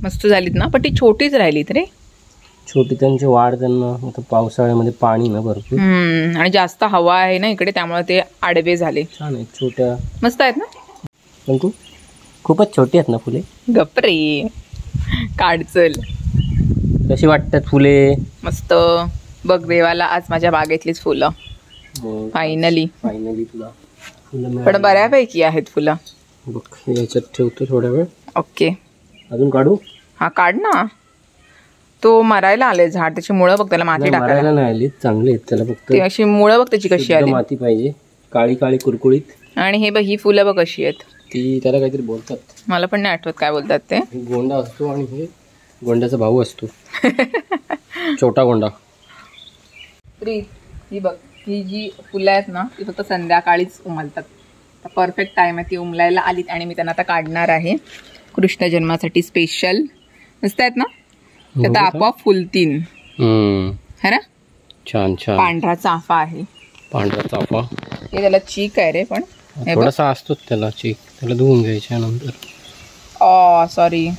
मस्त झालीत ना, पण ती छोटीच राहिलीत रे. छोटी त्यांची वाढ, त्यांना आता पावसाळ्यामध्ये पाणी ना भरपूर आणि जास्त हवा आहे ना इकडे, त्यामुळे ते आडवे झाले. छान आहेत, छोट्या मस्त आहेत ना. पण खूपच छोटी आहेत ना फुले. गप्रे काढचल. कशी वाटतात फुले? मस्त. बघ देवाला आज माझ्या बागेतलीच फुलं. फायनली तुला फुलं पण बऱ्यापैकी आहेत फुलं. बघ याच्यात ठेवतो थोडा वेळ. ओके, अजून काढू? हा काढ ना. तो मरायला आले झाड, त्याची मुळं बघ, त्याला माती टाकायला नाही आली, चांगली आहेत त्याला. फक्त ते अशी मुळं बघ त्याची कशी आली. माती पाहिजे, काळी काळी कुरकुळीत. आणि हे बघ ही फुलं बघ कशी आहेत. ती त्याला काहीतरी बोलतात, मला पण नाही आठवत काय बोलतात ते. गोंडा असतो आणि हे गोंड्याचा भाऊ असतो. छोटा गोंडा. ही बघ, ही जी फुलं आहेत ना ती फक्त संध्याकाळीच उमलतात. परफेक्ट टाइम आहे, ती उमलायला आलीत आणि मी त्यांना आता काढणार आहे कृष्ण जन्मासाठी स्पेशल. मस्त आहेत ना. त्यात आपोआप फुलतीन है ना. छान छान. पांढरा चाफा आहे. पांढरा चाफा हे त्याला चीक आहे रे, पण थोडासा असतो त्याला चीक, त्याला धुवून घ्यायच्या नंतर. सॉरी,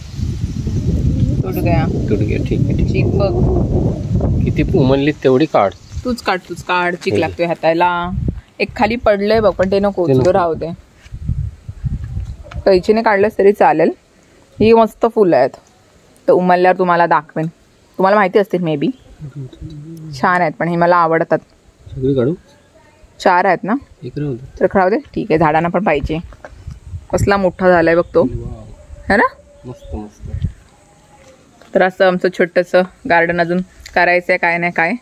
तुट गया. ठीक आहे. चीक बघ किती उमलली, तेवढी काढ. तूच काढ. चीक लागतोय हाताला. एक खाली पडलंय बघ, पण ते नको, राहू दे. कैचीने काढलंस तरी चालेल. ही मस्त फुलं आहेत, तर उमलल्यावर तुम्हाला दाखवेन. तुम्हाला माहिती असतील मे बी. छान आहेत, पण हे मला आवडतात. सगळी काढू? 4 आहेत ना. तर राहू दे. ठीक आहे, झाडांना पण पाहिजे. कसला मोठा झालाय बघ तो, है ना. मस्त मस्त. तर असं आमचं छोटंसं गार्डन अजून करायचं आहे, काय नाही काय.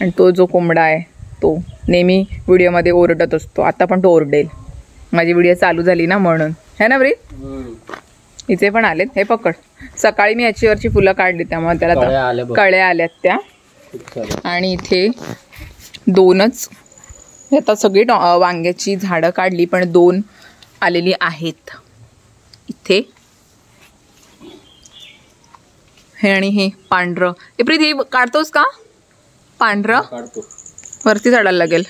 आणि तो जो कोंबडा आहे तो नेहमी व्हिडिओमध्ये ओरडत असतो. आता पण तो ओरडेल, माझी व्हिडिओ चालू झाली ना म्हणून, है ना ब्रीत. इथे पण आलेत. हे पकड. सकाळी मी याच्यावरची फुलं काढली, त्यामुळे त्याला कळ्या आल्यात त्या. आणि इथे 2च, आता सगळी वांग्याची झाडं काढली, पण 2 आलेली आहेत इथे. हे आणि हे पांढरं. प्रीत हे काढतोस का? पांढरं वरती चढायला लागेल.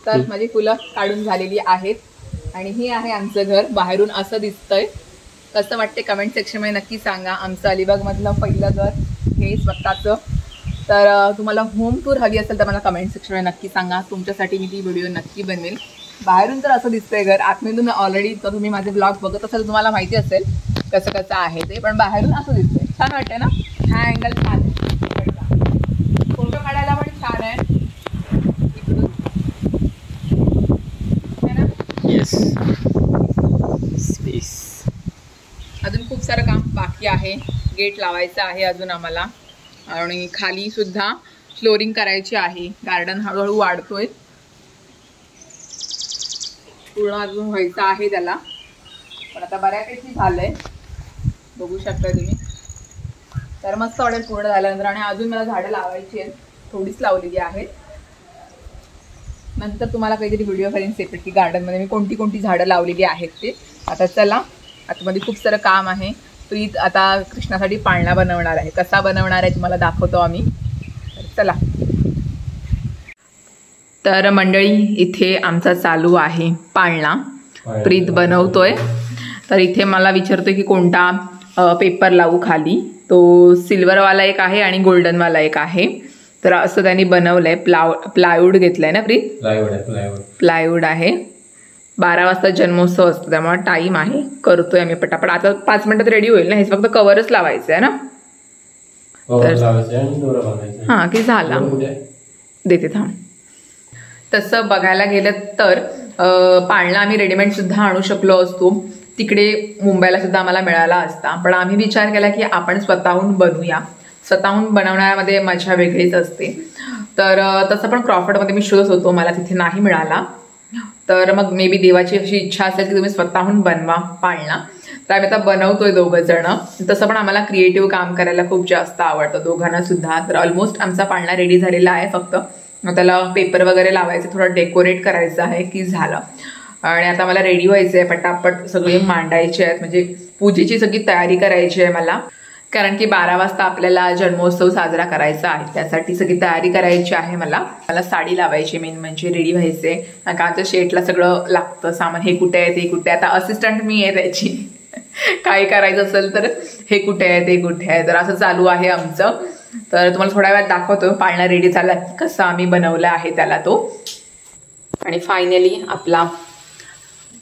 तर माझी फुलं काढून झालेली आहेत. आणि हे आहे आमचं घर. बाहेरून असं दिसतंय. कसं वाटते कमेंट सेक्शनमध्ये नक्की सांगा. आमचं अलिबागमधलं पहिलं घर हे स्वतःचं. तर तुम्हाला होम टूर हवी असेल तर मला कमेंट सेक्शनमध्ये नक्की सांगा. तुमच्यासाठी मी ती व्हिडिओ नक्की बनवेल. बाहेरून तर असं दिसतंय घर, आतमधून ऑलरेडी तर तुम्ही माझे ब्लॉग बघत असाल, तुम्हाला माहिती असेल कसं कसं आहे ते. पण बाहेरून असं दिसतंय. छान वाटतंय ना. हा अँगल छान आहे, फोटो काढायला पण छान आहे. अजून खूप सारं काम बाकी आहे. गेट लावायचं आहे अजून आम्हाला. आणि खाली सुद्धा फ्लोरिंग करायची आहे. गार्डन हळूहळू वाढतोय, पूर्ण अजून व्हायचं आहे त्याला. पण आता बऱ्यापैकी झालंय, बघू शकता तुम्ही. तर मस्त वाटेल पूर्ण झाल्यानंतर. आणि अजून मला झाडं लावायची आहेत, थोडीच लावलेली आहेत. नंतर तुम्हाला काहीतरी व्हिडिओ करेन सेपरेट की गार्डनमध्ये मी कोणती कोणती झाडं लावलेली आहेत ते. आता चला, आतमध्ये खूप सारं काम आहे. प्रीत आता कृष्णासाठी पाळणा बनवणार आहे. कसा बनवणार आहे तुम्हाला दाखवतो आम्ही. चला. तर मंडळी, इथे आमचा चालू आहे पाळणा. प्रीत बनवतोय. तर इथे मला विचारतोय की कोणता पेपर लावू खाली. तो सिल्वरवाला एक आहे आणि गोल्डनवाला एक आहे. तर असं त्यांनी बनवलंय. प्लायवूड घेतलाय ना प्रीत. प्लायवूड आहे. 12 वाजता जन्मोत्सव असतो, त्यामुळे टाइम आहे. करतोय आम्ही पटापट. आता 5 मिनिटात रेडी होईल ना. हे फक्त कव्हरच लावायचं आहे ना. हा की झाला, देते थांब. तसं बघायला गेलं तर पाळणा आम्ही रेडीमेड सुद्धा आणू शकलो असतो. तिकडे मुंबईला सुद्धा आम्हाला मिळाला असता. पण आम्ही विचार केला की आपण स्वतःहून बनवूया. स्वतःहून बनवण्यामध्ये मजा वेगळीच असते. तर तसं पण क्रॉफर्डमध्ये मी शोधत होतो, मला तिथे नाही मिळाला. तर मग मे बी देवाची अशी इच्छा असेल की तुम्ही स्वतःहून बनवा पाळणा. तर आम्ही आता बनवतोय 2 जण. तसं पण आम्हाला क्रिएटिव्ह काम करायला खूप जास्त आवडतं दोघांना सुद्धा. तर ऑलमोस्ट आमचा पाळणा रेडी झालेला आहे. फक्त त्याला पेपर वगैरे लावायचं, थोडं डेकोरेट करायचं आहे की झालं. आणि आता मला रेडी व्हायचं आहे, पटापट सगळे मांडायचे आहेत. म्हणजे पूजेची सगळी तयारी करायची आहे मला. कारण की 12 वाजता आपल्याला जन्मोत्सव साजरा करायचा आहे, त्यासाठी सगळी तयारी करायची आहे मला साडी लावायची, मेन म्हणजे रेडी व्हायचे. कारण शेटला सगळं लागतं सामान, हे कुठे आहे ते कुठे. आता असिस्टंट मी आहे त्याची, काही करायचं असेल तर हे कुठे आहे ते कुठे आहे, तर असं चालू आहे आमचं. तर तुम्हाला थोड्या वेळात दाखवतो पाळणा रेडी झाला कसा आम्ही बनवला आहे त्याला तो. आणि फायनली आपला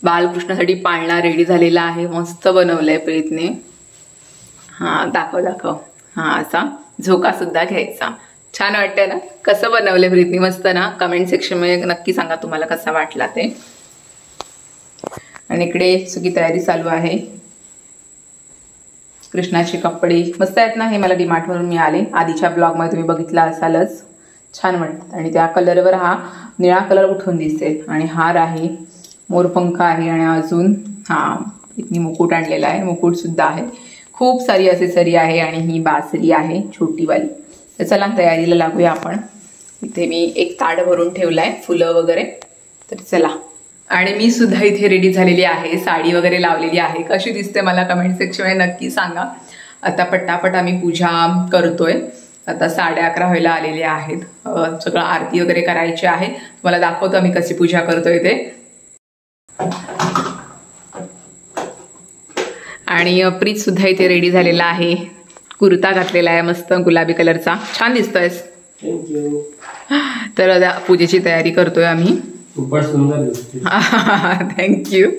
बालकृष्णासाठी पाळणा रेडी झालेला आहे. मस्त बनवलंय प्रीतने. हां दाखव. हां असा झोका सुद्धा घ्यायचा. छान वाटतंय ना? कसं बनवलंय प्रीतने? मस्त ना? कमेंट सेक्शनमध्ये नक्की सांगा तुम्हाला कसा वाटला ते. आणि इकडे सगळी तयारी चालू आहे. कृष्णाचे कपडे मस्त आहेत ना? हे मला डीमार्टवरून मिळाले. आधीच्या ब्लॉगमध्ये तुम्ही बघितला असालच. छान वाटतात. आणि त्या कलरवर हा निळा कलर उठून दिसेल. आणि हार आहे, मोरपंख आहे, आणि अजून इतनी मुकुट आणलेला आहे. मुकुट सुद्धा आहे. खूप सारी असेसरी आहे. आणि ही बासरी आहे छोटीवाली. तर चला तयारीला लागूया आपण. इथे मी एक ताट भरून ठेवलाय फुलं वगैरे. तर चला. आणि मी सुद्धा इथे रेडी झालेली आहे. साडी वगैरे लावलेली आहे. कशी दिसते मला कमेंट सेक्शनमध्ये नक्की सांगा. आता पटापट आम्ही पूजा करतोय. आता 11:30 व्हायला आलेले आहेत. सगळं आरती वगैरे करायची आहे. तुम्हाला दाखवतो आम्ही कशी पूजा करतोय ते. आणि प्रीत सुद्धा इथे रेडी झालेला आहे. कुर्ता घातलेला आहे मस्त गुलाबी कलरचा. छान दिसतोयस. थँक्यू. तर पूजेची तयारी करतोय आम्ही. खूपच सुंदर दिसते. थँक्यू.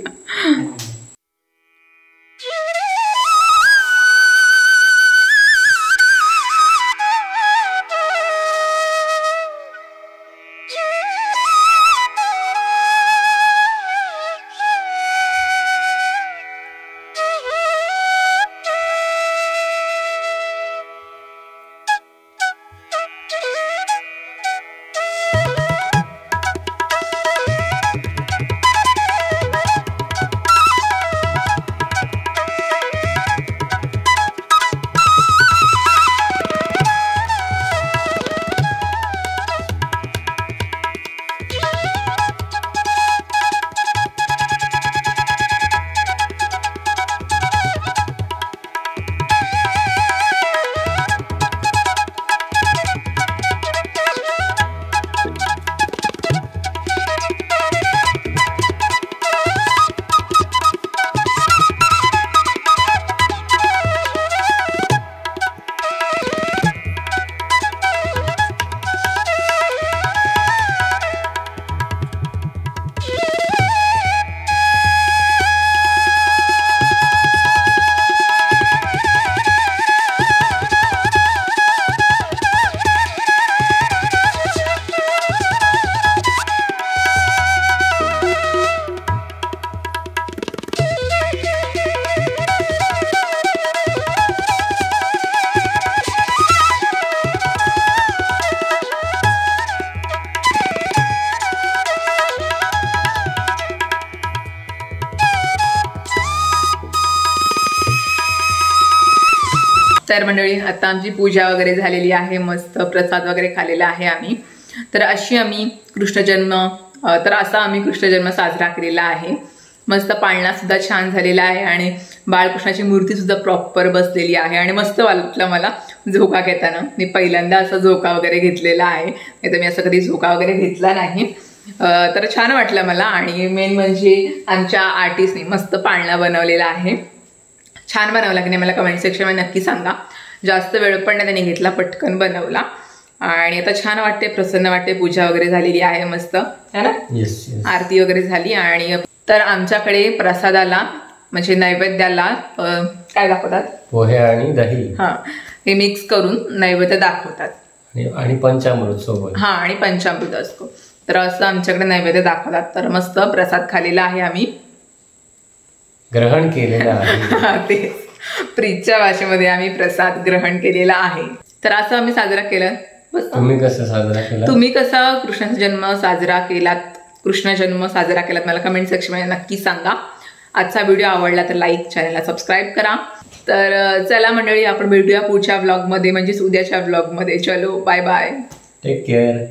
तर मंडळी आता आमची पूजा वगैरे झालेली आहे. मस्त प्रसाद वगैरे खाल्लेला आहे आम्ही. तर अशी आम्ही असा आम्ही कृष्णजन्म साजरा केलेला आहे. मस्त पाळणा सुद्धा छान झालेला आहे. आणि बाळकृष्णाची मूर्ती सुद्धा प्रॉपर बसलेली आहे. आणि मस्त वाटलं मला झोका घेताना. मी पहिल्यांदा असा झोका वगैरे घेतलेला आहे. नाही तर मी असं कधी झोका वगैरे घेतला नाही. तर छान वाटलं मला. आणि मेन म्हणजे आमच्या आर्टिस्टने मस्त पाळणा बनवलेला आहे. छान बनवला की नाही मला कमेंट सेक्शनमध्ये नक्की सांगा. जास्त वेळ पण नाही त्याने घेतला, पटकन बनवला. आणि आता छान वाटते, प्रसन्न वाटते. पूजा वगैरे झालेली आहे मस्त है ना. आरती वगैरे झाली. आणि तर आमच्याकडे प्रसादाला म्हणजे नैवेद्याला काय दाखवतात? पोहे आणि दही. हे मिक्स करून नैवेद्य दाखवतात. आणि पंचामृत सोबत. आणि पंचामृत असतो. तर असं आमच्याकडे नैवेद्य दाखवतात. तर मस्त प्रसाद खाल्लेला आहे आम्ही. ग्रहण केलेला आहे. ते प्रीतच्या भाषेमध्ये आम्ही प्रसाद ग्रहण केलेला आहे. तर असं आम्ही साजरा केलं. तुम्ही कसं साजरा केला? तुम्ही कसा कृष्ण जन्म साजरा केलात मला कमेंट सेक्शनमध्ये नक्की सांगा. आजचा व्हिडिओ आवडला तर लाईक, चॅनलला सबस्क्राईब करा. तर चला मंडळी आपण भेटूया पुढच्या व्लॉगमध्ये म्हणजेच उद्याच्या व्लॉगमध्ये. चलो बाय बाय. Take care.